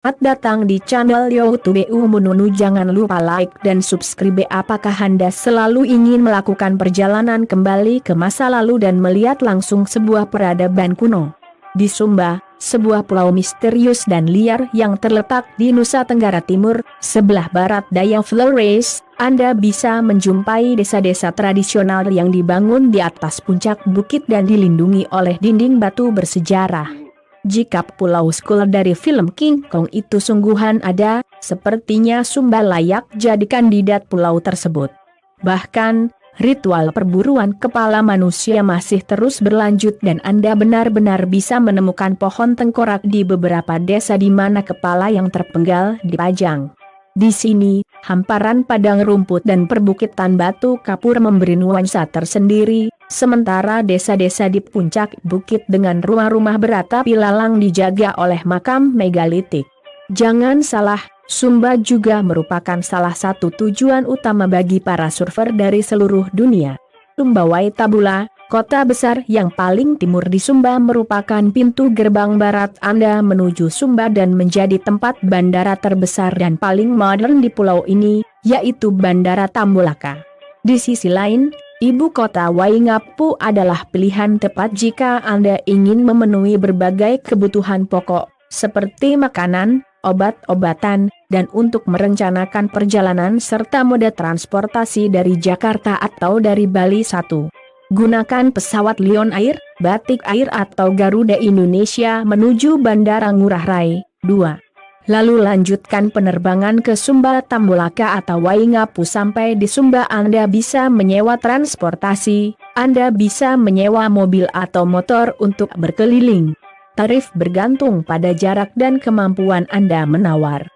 Selamat datang di channel YouTube Umununu. Jangan lupa like dan subscribe. Apakah Anda selalu ingin melakukan perjalanan kembali ke masa lalu dan melihat langsung sebuah peradaban kuno? Di Sumba, sebuah pulau misterius dan liar yang terletak di Nusa Tenggara Timur, sebelah barat daya Flores, Anda bisa menjumpai desa-desa tradisional yang dibangun di atas puncak bukit dan dilindungi oleh dinding batu bersejarah. Jika pulau Skull dari film King Kong itu sungguhan ada, sepertinya Sumba layak jadi kandidat pulau tersebut. Bahkan, ritual perburuan kepala manusia masih terus berlanjut dan Anda benar-benar bisa menemukan pohon tengkorak di beberapa desa di mana kepala yang terpenggal dipajang. Di sini, hamparan padang rumput dan perbukitan batu kapur memberi nuansa tersendiri, sementara desa-desa di puncak bukit dengan rumah-rumah beratap ilalang dijaga oleh makam megalitik. Jangan salah, Sumba juga merupakan salah satu tujuan utama bagi para surfer dari seluruh dunia. Sumbawai Tabula, kota besar yang paling timur di Sumba, merupakan pintu gerbang barat Anda menuju Sumba dan menjadi tempat bandara terbesar dan paling modern di pulau ini, yaitu Bandara Tambulaka. Di sisi lain, ibu kota Waingapu adalah pilihan tepat jika Anda ingin memenuhi berbagai kebutuhan pokok, seperti makanan, obat-obatan, dan untuk merencanakan perjalanan serta moda transportasi dari Jakarta atau dari Bali. 1. Gunakan pesawat Lion Air, Batik Air atau Garuda Indonesia menuju Bandara Ngurah Rai. 2. Lalu lanjutkan penerbangan ke Sumba Tambulaka atau Waingapu. Sampai di Sumba Anda bisa menyewa transportasi, Anda bisa menyewa mobil atau motor untuk berkeliling. Tarif bergantung pada jarak dan kemampuan Anda menawar.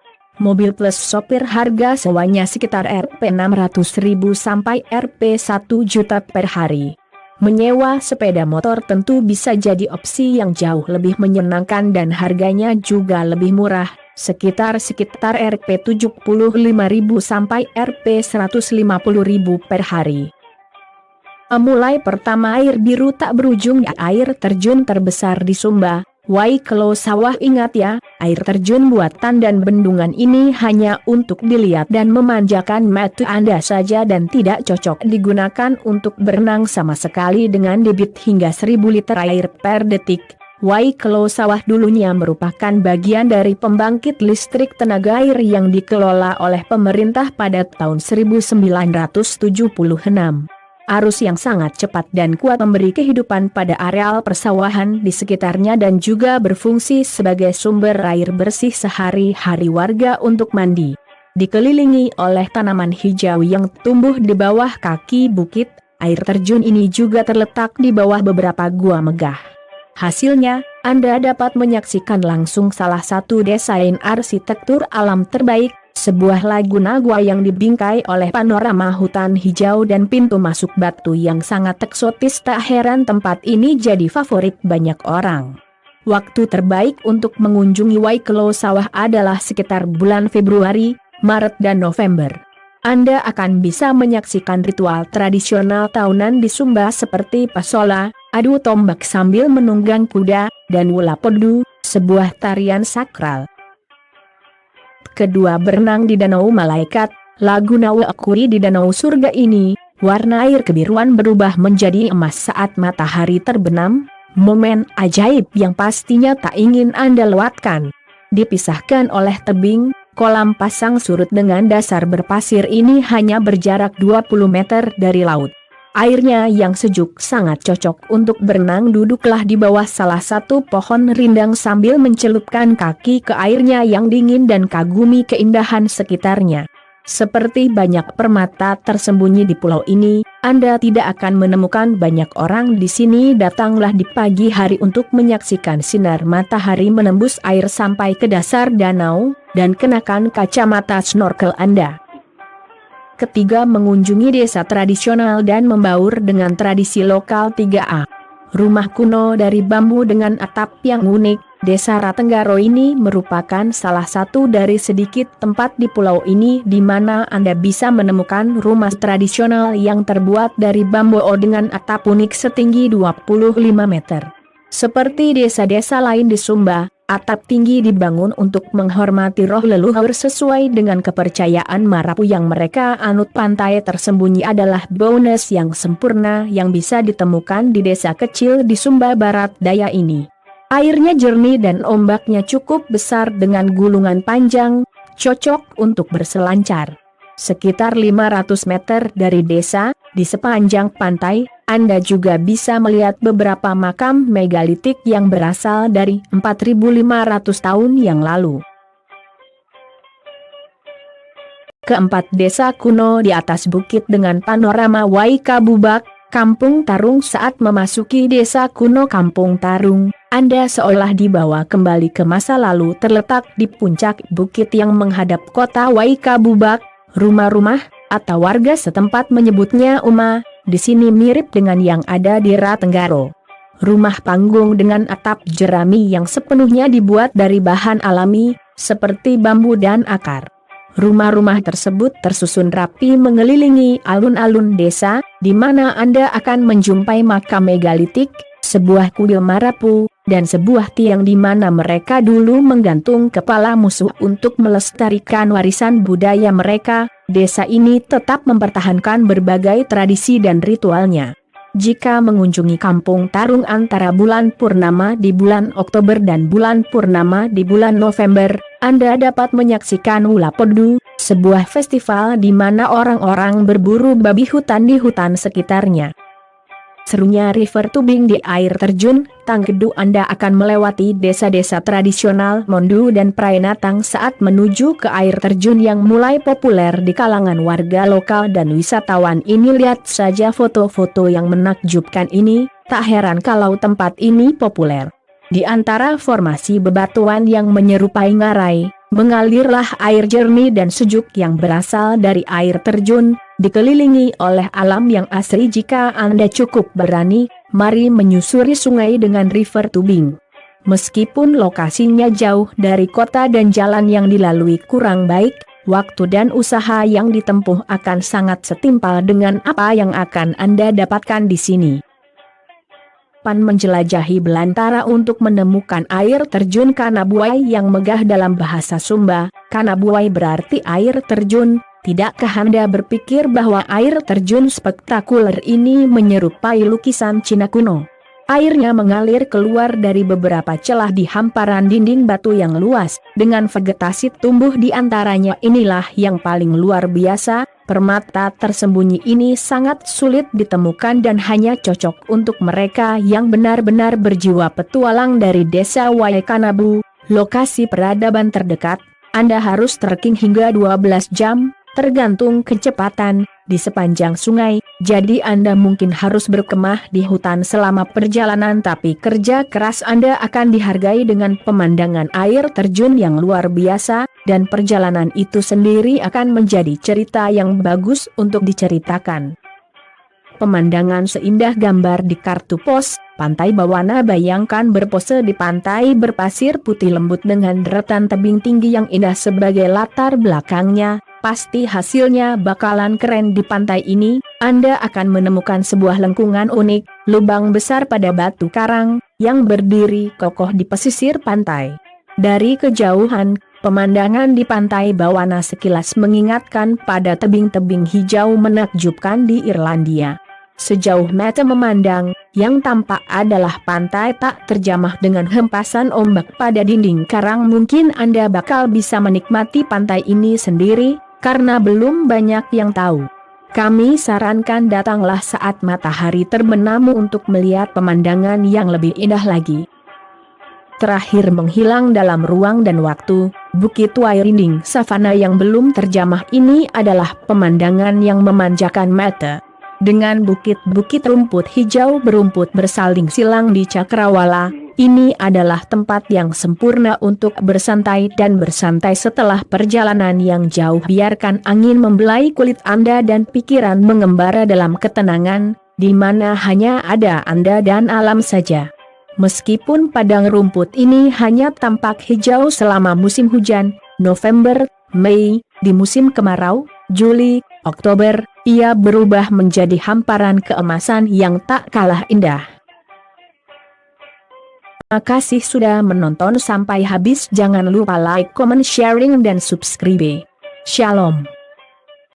Mobil plus sopir harga sewanya sekitar Rp600.000 sampai Rp1.000.000 per hari. Menyewa sepeda motor tentu bisa jadi opsi yang jauh lebih menyenangkan dan harganya juga lebih murah, sekitar Rp75.000 sampai Rp150.000 per hari. Mulai pertama air biru tak berujung, air terjun terbesar di Sumba, Waikelo Sawah. Ingat ya, air terjun buatan dan bendungan ini hanya untuk dilihat dan memanjakan mata Anda saja dan tidak cocok digunakan untuk berenang sama sekali dengan debit hingga 1000 liter air per detik. Waikelo Sawah dulunya merupakan bagian dari pembangkit listrik tenaga air yang dikelola oleh pemerintah pada tahun 1976. Arus yang sangat cepat dan kuat memberi kehidupan pada areal persawahan di sekitarnya dan juga berfungsi sebagai sumber air bersih sehari-hari warga untuk mandi. Dikelilingi oleh tanaman hijau yang tumbuh di bawah kaki bukit, air terjun ini juga terletak di bawah beberapa gua megah. Hasilnya, Anda dapat menyaksikan langsung salah satu desain arsitektur alam terbaik, sebuah laguna gua yang dibingkai oleh panorama hutan hijau dan pintu masuk batu yang sangat eksotis. Tak heran tempat ini jadi favorit banyak orang. Waktu terbaik untuk mengunjungi Waikelo Sawah adalah sekitar bulan Februari, Maret dan November. Anda akan bisa menyaksikan ritual tradisional tahunan di Sumba seperti pasola, adu tombak sambil menunggang kuda, dan wula podu, sebuah tarian sakral. Kedua, berenang di Danau Malaikat, Laguna Wakuri. Di danau surga ini, warna air kebiruan berubah menjadi emas saat matahari terbenam, momen ajaib yang pastinya tak ingin Anda lewatkan. Dipisahkan oleh tebing, kolam pasang surut dengan dasar berpasir ini hanya berjarak 20 meter dari laut. Airnya yang sejuk sangat cocok untuk berenang. Duduklah di bawah salah satu pohon rindang sambil mencelupkan kaki ke airnya yang dingin dan kagumi keindahan sekitarnya. Seperti banyak permata tersembunyi di pulau ini, Anda tidak akan menemukan banyak orang di sini. Datanglah di pagi hari untuk menyaksikan sinar matahari menembus air sampai ke dasar danau, dan kenakan kacamata snorkel Anda. Ketiga, mengunjungi desa tradisional dan membaur dengan tradisi lokal. 3A. Rumah kuno dari bambu dengan atap yang unik. Desa Ratenggaro ini merupakan salah satu dari sedikit tempat di pulau ini di mana Anda bisa menemukan rumah tradisional yang terbuat dari bambu dengan atap unik setinggi 25 meter. Seperti desa-desa lain di Sumba, Atap tinggi dibangun untuk menghormati roh leluhur sesuai dengan kepercayaan Marapu yang mereka anut. Pantai tersembunyi adalah bonus yang sempurna yang bisa ditemukan di desa kecil di Sumba Barat Daya ini. Airnya jernih dan ombaknya cukup besar dengan gulungan panjang, cocok untuk berselancar. Sekitar 500 meter dari desa, di sepanjang pantai, Anda juga bisa melihat beberapa makam megalitik yang berasal dari 4.500 tahun yang lalu. Keempat, desa kuno di atas bukit dengan panorama Waikabubak, Kampung Tarung. Saat memasuki desa kuno Kampung Tarung, Anda seolah dibawa kembali ke masa lalu. Terletak di puncak bukit yang menghadap kota Waikabubak. Rumah-rumah, atau warga setempat menyebutnya Uma, di sini mirip dengan yang ada di Ratenggaro. Rumah panggung dengan atap jerami yang sepenuhnya dibuat dari bahan alami, seperti bambu dan akar. Rumah-rumah tersebut tersusun rapi mengelilingi alun-alun desa, di mana Anda akan menjumpai makam megalitik, sebuah kuil Marapu, dan sebuah tiang di mana mereka dulu menggantung kepala musuh untuk melestarikan warisan budaya mereka. Desa ini tetap mempertahankan berbagai tradisi dan ritualnya. Jika mengunjungi Kampung Tarung antara bulan purnama di bulan Oktober dan bulan purnama di bulan November, Anda dapat menyaksikan Ulapodu, sebuah festival di mana orang-orang berburu babi hutan di hutan sekitarnya. Serunya river tubing di air terjun Tanggedu. Anda akan melewati desa-desa tradisional Mondu dan Praenatang saat menuju ke air terjun yang mulai populer di kalangan warga lokal dan wisatawan ini. Lihat saja foto-foto yang menakjubkan ini, tak heran kalau tempat ini populer. Di antara formasi bebatuan yang menyerupai ngarai, mengalirlah air jernih dan sejuk yang berasal dari air terjun, dikelilingi oleh alam yang asri. Jika Anda cukup berani, mari menyusuri sungai dengan river tubing. Meskipun lokasinya jauh dari kota dan jalan yang dilalui kurang baik, waktu dan usaha yang ditempuh akan sangat setimpal dengan apa yang akan Anda dapatkan di sini. Menjelajahi belantara untuk menemukan air terjun Kanabuai yang megah. Dalam bahasa Sumba, Kanabuai berarti air terjun. Tidakkah Anda berpikir bahwa air terjun spektakuler ini menyerupai lukisan Cina kuno? Airnya mengalir keluar dari beberapa celah di hamparan dinding batu yang luas, dengan vegetasi tumbuh di antaranya. Inilah yang paling luar biasa, permata tersembunyi ini sangat sulit ditemukan dan hanya cocok untuk mereka yang benar-benar berjiwa petualang. Dari desa Waikanabu, lokasi peradaban terdekat, Anda harus trekking hingga 12 jam, tergantung kecepatan, di sepanjang sungai. Jadi Anda mungkin harus berkemah di hutan selama perjalanan, tapi kerja keras Anda akan dihargai dengan pemandangan air terjun yang luar biasa, dan perjalanan itu sendiri akan menjadi cerita yang bagus untuk diceritakan. Pemandangan seindah gambar di kartu pos. Pantai Bawana, bayangkan berpose di pantai berpasir putih lembut dengan deretan tebing tinggi yang indah sebagai latar belakangnya. Pasti hasilnya bakalan keren. Di pantai ini, Anda akan menemukan sebuah lengkungan unik, lubang besar pada batu karang, yang berdiri kokoh di pesisir pantai. Dari kejauhan, pemandangan di pantai Bawana sekilas mengingatkan pada tebing-tebing hijau menakjubkan di Irlandia. Sejauh mata memandang, yang tampak adalah pantai tak terjamah dengan hempasan ombak pada dinding karang. Mungkin Anda bakal bisa menikmati pantai ini sendiri, karena belum banyak yang tahu. Kami sarankan datanglah saat matahari terbenam untuk melihat pemandangan yang lebih indah lagi. Terakhir menghilang dalam ruang dan waktu, Bukit Wairinding Savana yang belum terjamah ini adalah pemandangan yang memanjakan mata. Dengan bukit-bukit rumput hijau berumput bersaling silang di cakrawala, ini adalah tempat yang sempurna untuk bersantai dan bersantai setelah perjalanan yang jauh. Biarkan angin membelai kulit Anda dan pikiran mengembara dalam ketenangan, di mana hanya ada Anda dan alam saja. Meskipun padang rumput ini hanya tampak hijau selama musim hujan, November, Mei, di musim kemarau, Juli, Oktober, ia berubah menjadi hamparan keemasan yang tak kalah indah. kasih sudah menonton sampai habis. Jangan lupa like, comment, sharing, dan subscribe. Shalom.